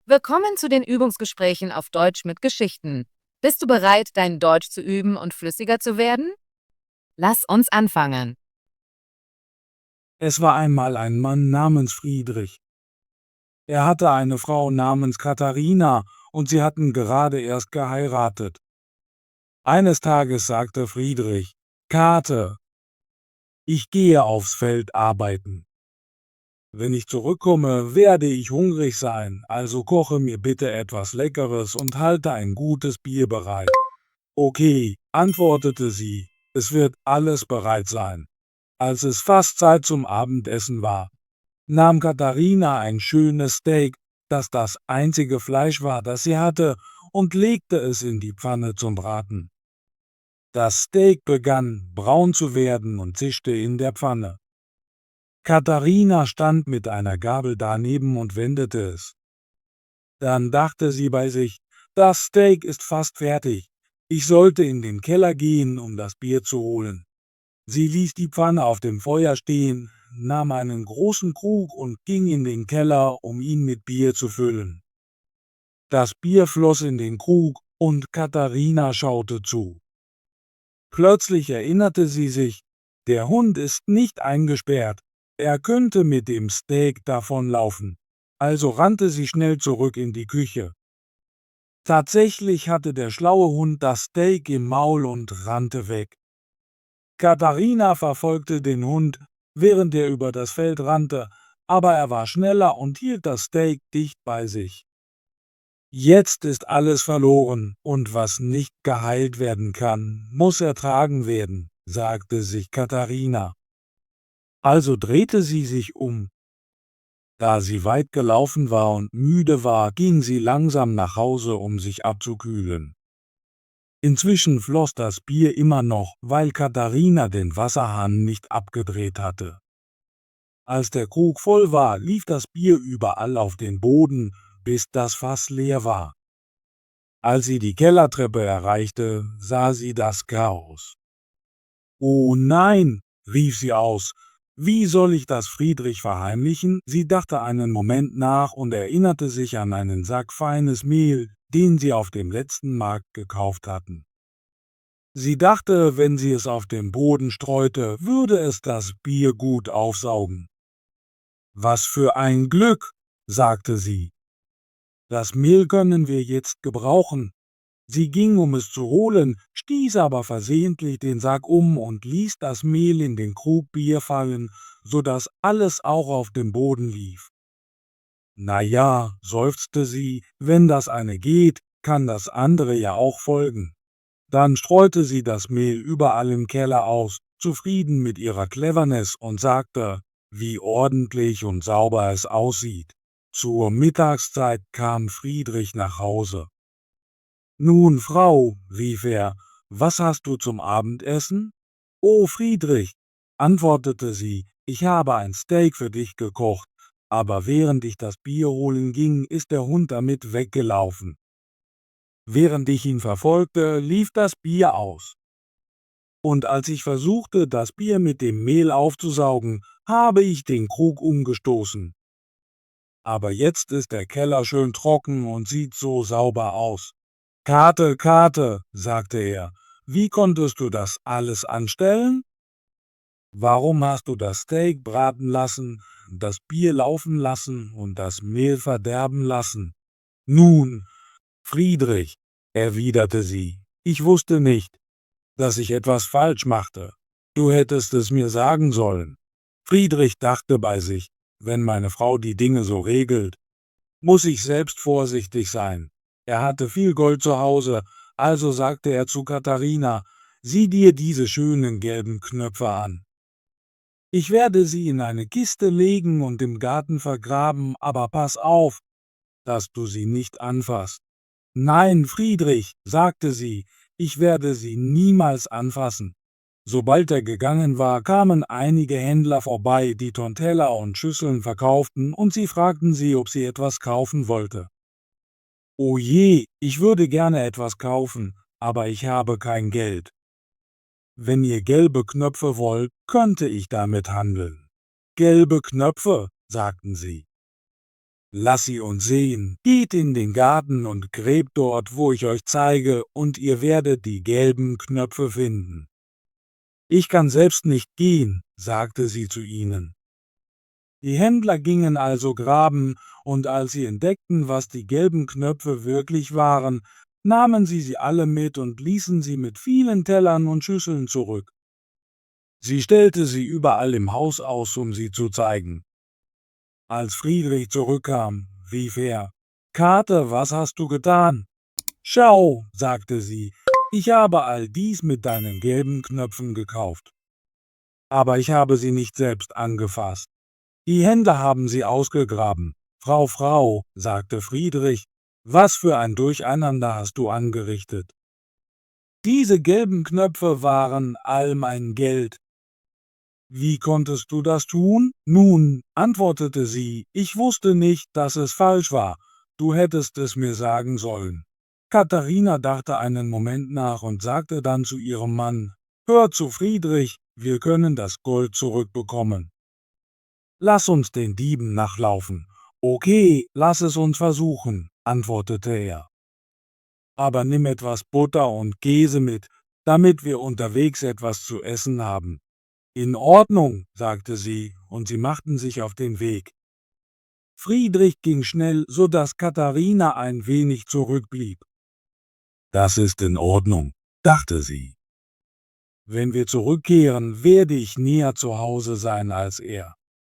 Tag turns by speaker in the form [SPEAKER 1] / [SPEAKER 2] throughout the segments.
[SPEAKER 1] Willkommen zu den Übungsgesprächen auf Deutsch mit Geschichten. Bist du bereit, dein Deutsch zu üben und flüssiger zu werden? Lass uns anfangen.
[SPEAKER 2] Es war einmal ein Mann namens Friedrich. Er hatte eine Frau namens Katharina und sie hatten gerade erst geheiratet. Eines Tages sagte Friedrich: Kate, ich gehe aufs Feld arbeiten. Wenn ich zurückkomme, werde ich hungrig sein, also koche mir bitte etwas Leckeres und halte ein gutes Bier bereit. Okay, antwortete sie, es wird alles bereit sein. Als es fast Zeit zum Abendessen war, nahm Katharina ein schönes Steak, das einzige Fleisch war, das sie hatte, und legte es in die Pfanne zum Braten. Das Steak begann braun zu werden und zischte in der Pfanne. Katharina stand mit einer Gabel daneben und wendete es. Dann dachte sie bei sich, das Steak ist fast fertig. Ich sollte in den Keller gehen, um das Bier zu holen. Sie ließ die Pfanne auf dem Feuer stehen, nahm einen großen Krug und ging in den Keller, um ihn mit Bier zu füllen. Das Bier floss in den Krug und Katharina schaute zu. Plötzlich erinnerte sie sich, der Hund ist nicht eingesperrt, er könnte mit dem Steak davonlaufen. Also rannte sie schnell zurück in die Küche. Tatsächlich hatte der schlaue Hund das Steak im Maul und rannte weg. Katharina verfolgte den Hund, während er über das Feld rannte, aber er war schneller und hielt das Steak dicht bei sich. Jetzt ist alles verloren, und was nicht geheilt werden kann, muss ertragen werden, sagte sich Katharina. Also drehte sie sich um. Da sie weit gelaufen war und müde war, ging sie langsam nach Hause, um sich abzukühlen. Inzwischen floss das Bier immer noch, weil Katharina den Wasserhahn nicht abgedreht hatte. Als der Krug voll war, lief das Bier überall auf den Boden, bis das Fass leer war. Als sie die Kellertreppe erreichte, sah sie das Chaos. »Oh nein«, rief sie aus, »wie soll ich das Friedrich verheimlichen?« Sie dachte einen Moment nach und erinnerte sich an einen Sack feines Mehl, den sie auf dem letzten Markt gekauft hatten. Sie dachte, wenn sie es auf den Boden streute, würde es das Bier gut aufsaugen. »Was für ein Glück«, sagte sie. »Das Mehl können wir jetzt gebrauchen.« Sie ging, um es zu holen, stieß aber versehentlich den Sack um und ließ das Mehl in den Krug Bier fallen, so dass alles auch auf dem Boden lief. »Na ja«, seufzte sie, »wenn das eine geht, kann das andere ja auch folgen.« Dann streute sie das Mehl überall im Keller aus, zufrieden mit ihrer Cleverness, und sagte, wie ordentlich und sauber es aussieht. Zur Mittagszeit kam Friedrich nach Hause. »Nun, Frau«, rief er, »was hast du zum Abendessen?« »Oh, Friedrich«, antwortete sie, »ich habe ein Steak für dich gekocht, aber während ich das Bier holen ging, ist der Hund damit weggelaufen. Während ich ihn verfolgte, lief das Bier aus. Und als ich versuchte, das Bier mit dem Mehl aufzusaugen, habe ich den Krug umgestoßen. Aber jetzt ist der Keller schön trocken und sieht so sauber aus. »Kate, Kate«, sagte er, »wie konntest du das alles anstellen? Warum hast du das Steak braten lassen, das Bier laufen lassen und das Mehl verderben lassen?« »Nun, Friedrich«, erwiderte sie, »ich wusste nicht, dass ich etwas falsch machte. Du hättest es mir sagen sollen.« Friedrich dachte bei sich, wenn meine Frau die Dinge so regelt, muss ich selbst vorsichtig sein. Er hatte viel Gold zu Hause, also sagte er zu Katharina, »Sieh dir diese schönen gelben Knöpfe an. Ich werde sie in eine Kiste legen und im Garten vergraben, aber pass auf, dass du sie nicht anfasst.« »Nein, Friedrich«, sagte sie, »ich werde sie niemals anfassen.« Sobald er gegangen war, kamen einige Händler vorbei, die Teller und Schüsseln verkauften, und sie fragten sie, ob sie etwas kaufen wollte. »Oh je, ich würde gerne etwas kaufen, aber ich habe kein Geld. Wenn ihr gelbe Knöpfe wollt, könnte ich damit handeln.« »Gelbe Knöpfe«, sagten sie. Lass sie uns sehen. Geht in den Garten und gräbt dort, wo ich euch zeige, und ihr werdet die gelben Knöpfe finden. Ich kann selbst nicht gehen, sagte sie zu ihnen. Die Händler gingen also graben, und als sie entdeckten, was die gelben Knöpfe wirklich waren, nahmen sie alle mit und ließen sie mit vielen Tellern und Schüsseln zurück. Sie stellte sie überall im Haus aus, um sie zu zeigen. Als Friedrich zurückkam, rief er: »Kater, was hast du getan?« »Schau«, sagte sie, »ich habe all dies mit deinen gelben Knöpfen gekauft. Aber ich habe sie nicht selbst angefasst. Die Händler haben sie ausgegraben.« »Frau«, sagte Friedrich, »was für ein Durcheinander hast du angerichtet? Diese gelben Knöpfe waren all mein Geld.« »Wie konntest du das tun?« »Nun«, antwortete sie, »ich wusste nicht, dass es falsch war. Du hättest es mir sagen sollen.« Katharina dachte einen Moment nach und sagte dann zu ihrem Mann: »Hör zu, Friedrich, wir können das Gold zurückbekommen. Lass uns den Dieben nachlaufen.« »Okay, lass es uns versuchen«, antwortete er. »Aber nimm etwas Butter und Käse mit, damit wir unterwegs etwas zu essen haben.« »In Ordnung«, sagte sie, und sie machten sich auf den Weg. Friedrich ging schnell, so dass Katharina ein wenig zurückblieb. »Das ist in Ordnung«, dachte sie. »Wenn wir zurückkehren, werde ich näher zu Hause sein als er.«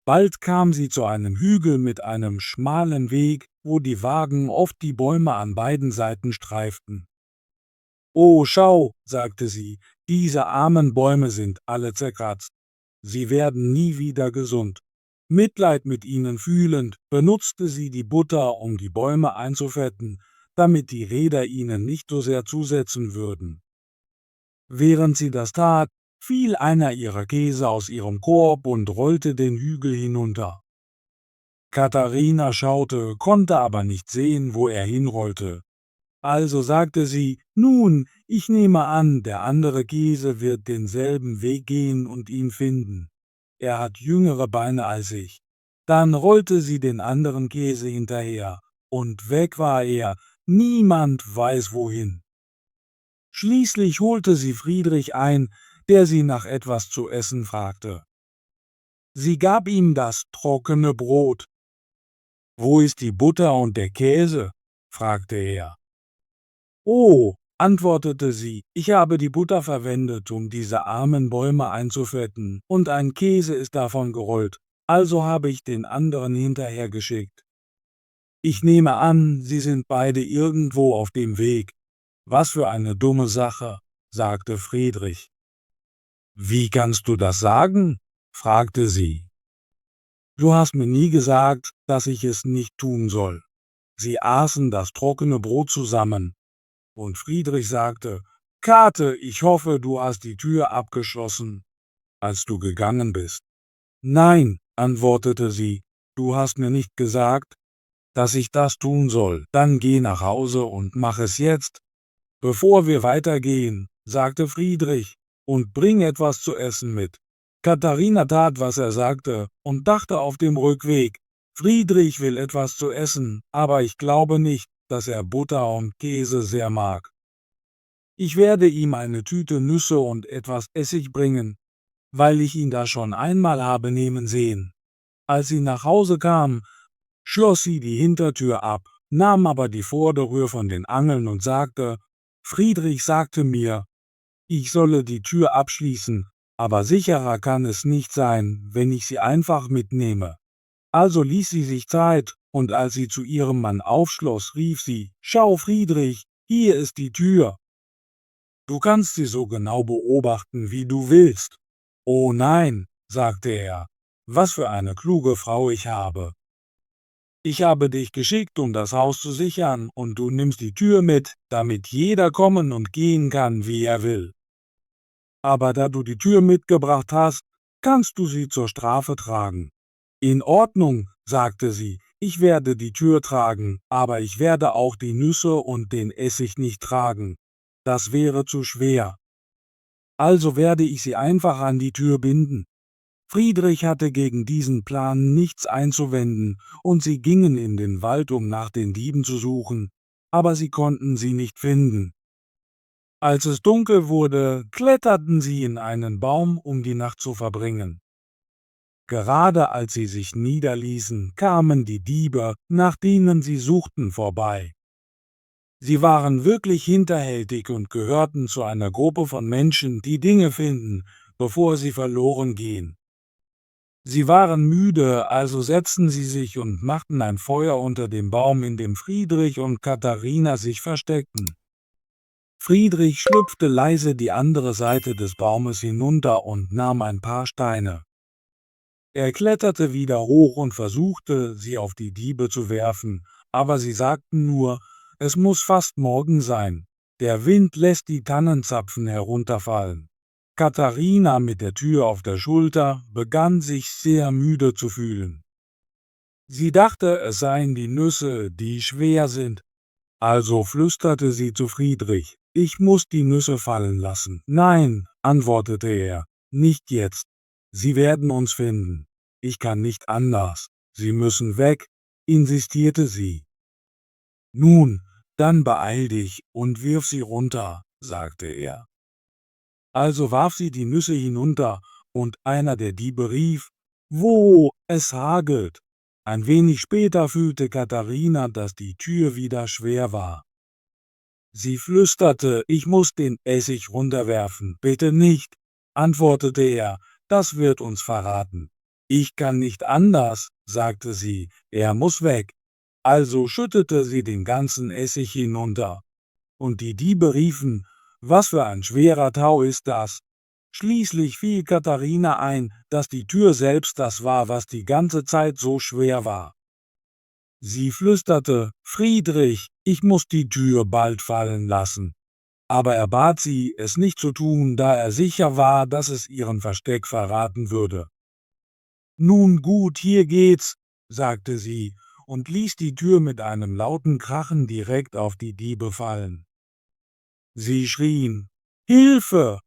[SPEAKER 2] Bald kam sie zu einem Hügel mit einem schmalen Weg, wo die Wagen oft die Bäume an beiden Seiten streiften. »Oh, schau«, sagte sie, »diese armen Bäume sind alle zerkratzt. Sie werden nie wieder gesund.« Mitleid mit ihnen fühlend, benutzte sie die Butter, um die Bäume einzufetten, damit die Räder ihnen nicht so sehr zusetzen würden. Während sie das tat, fiel einer ihrer Käse aus ihrem Korb und rollte den Hügel hinunter. Katharina schaute, konnte aber nicht sehen, wo er hinrollte. Also sagte sie: »Nun, ich nehme an, der andere Käse wird denselben Weg gehen und ihn finden. Er hat jüngere Beine als ich.« Dann rollte sie den anderen Käse hinterher, und weg war er, niemand weiß wohin. Schließlich holte sie Friedrich ein, der sie nach etwas zu essen fragte. Sie gab ihm das trockene Brot. »Wo ist die Butter und der Käse?« fragte er. »Oh«, antwortete sie, »ich habe die Butter verwendet, um diese armen Bäume einzufetten, und ein Käse ist davon gerollt, also habe ich den anderen hinterhergeschickt. Ich nehme an, sie sind beide irgendwo auf dem Weg.« »Was für eine dumme Sache«, sagte Friedrich. »Wie kannst du das sagen?« fragte sie. »Du hast mir nie gesagt, dass ich es nicht tun soll.« Sie aßen das trockene Brot zusammen. Und Friedrich sagte: »Kate, ich hoffe, du hast die Tür abgeschlossen, als du gegangen bist.« »Nein«, antwortete sie, »du hast mir nicht gesagt, dass ich das tun soll. Dann geh nach Hause und mach es jetzt.« »Bevor wir weitergehen«, sagte Friedrich, »und bring etwas zu essen mit.« Katharina tat, was er sagte, und dachte auf dem Rückweg: »Friedrich will etwas zu essen, aber ich glaube nicht, dass er Butter und Käse sehr mag. Ich werde ihm eine Tüte Nüsse und etwas Essig bringen, weil ich ihn da schon einmal habe nehmen sehen.« Als sie nach Hause kam, schloss sie die Hintertür ab, nahm aber die Vordertür von den Angeln und sagte: »Friedrich sagte mir, ich solle die Tür abschließen, aber sicherer kann es nicht sein, wenn ich sie einfach mitnehme.« Also ließ sie sich Zeit, und als sie zu ihrem Mann aufschloss, rief sie: »Schau, Friedrich, hier ist die Tür. Du kannst sie so genau beobachten, wie du willst.« »Oh nein«, sagte er, »was für eine kluge Frau ich habe. Ich habe dich geschickt, um das Haus zu sichern, und du nimmst die Tür mit, damit jeder kommen und gehen kann, wie er will. Aber da du die Tür mitgebracht hast, kannst du sie zur Strafe tragen.« »In Ordnung«, sagte sie, »ich werde die Tür tragen, aber ich werde auch die Nüsse und den Essig nicht tragen. Das wäre zu schwer. Also werde ich sie einfach an die Tür binden.« Friedrich hatte gegen diesen Plan nichts einzuwenden, und sie gingen in den Wald, um nach den Dieben zu suchen, aber sie konnten sie nicht finden. Als es dunkel wurde, kletterten sie in einen Baum, um die Nacht zu verbringen. Gerade als sie sich niederließen, kamen die Diebe, nach denen sie suchten, vorbei. Sie waren wirklich hinterhältig und gehörten zu einer Gruppe von Menschen, die Dinge finden, bevor sie verloren gehen. Sie waren müde, also setzten sie sich und machten ein Feuer unter dem Baum, in dem Friedrich und Katharina sich versteckten. Friedrich schlüpfte leise die andere Seite des Baumes hinunter und nahm ein paar Steine. Er kletterte wieder hoch und versuchte, sie auf die Diebe zu werfen, aber sie sagten nur, es muss fast morgen sein. Der Wind lässt die Tannenzapfen herunterfallen. Katharina mit der Tür auf der Schulter begann sich sehr müde zu fühlen. Sie dachte, es seien die Nüsse, die schwer sind. Also flüsterte sie zu Friedrich, ich muss die Nüsse fallen lassen. Nein, antwortete er, nicht jetzt. Sie werden uns finden. Ich kann nicht anders. Sie müssen weg, insistierte sie. Nun, dann beeil dich und wirf sie runter, sagte er. Also warf sie die Nüsse hinunter, und einer der Diebe rief, wo, es hagelt. Ein wenig später fühlte Katharina, dass die Tür wieder schwer war. Sie flüsterte, ich muss den Essig runterwerfen. Bitte nicht, antwortete er, das wird uns verraten. Ich kann nicht anders, sagte sie, er muss weg. Also schüttete sie den ganzen Essig hinunter. Und die Diebe riefen, was für ein schwerer Tau ist das? Schließlich fiel Katharina ein, dass die Tür selbst das war, was die ganze Zeit so schwer war. Sie flüsterte, Friedrich, ich muss die Tür bald fallen lassen. Aber er bat sie, es nicht zu tun, da er sicher war, dass es ihren Versteck verraten würde. Nun gut, hier geht's, sagte sie und ließ die Tür mit einem lauten Krachen direkt auf die Diebe fallen. Sie schrien, Hilfe!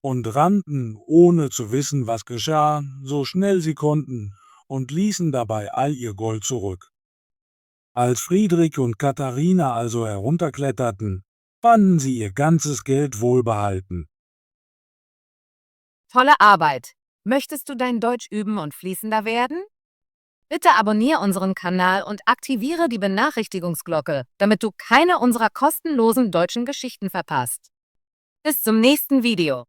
[SPEAKER 2] Und rannten, ohne zu wissen, was geschah, so schnell sie konnten und ließen dabei all ihr Gold zurück. Als Friedrich und Katharina also herunterkletterten, fanden sie ihr ganzes Geld wohlbehalten.
[SPEAKER 1] Tolle Arbeit! Möchtest du dein Deutsch üben und fließender werden? Bitte abonniere unseren Kanal und aktiviere die Benachrichtigungsglocke, damit du keine unserer kostenlosen deutschen Geschichten verpasst. Bis zum nächsten Video.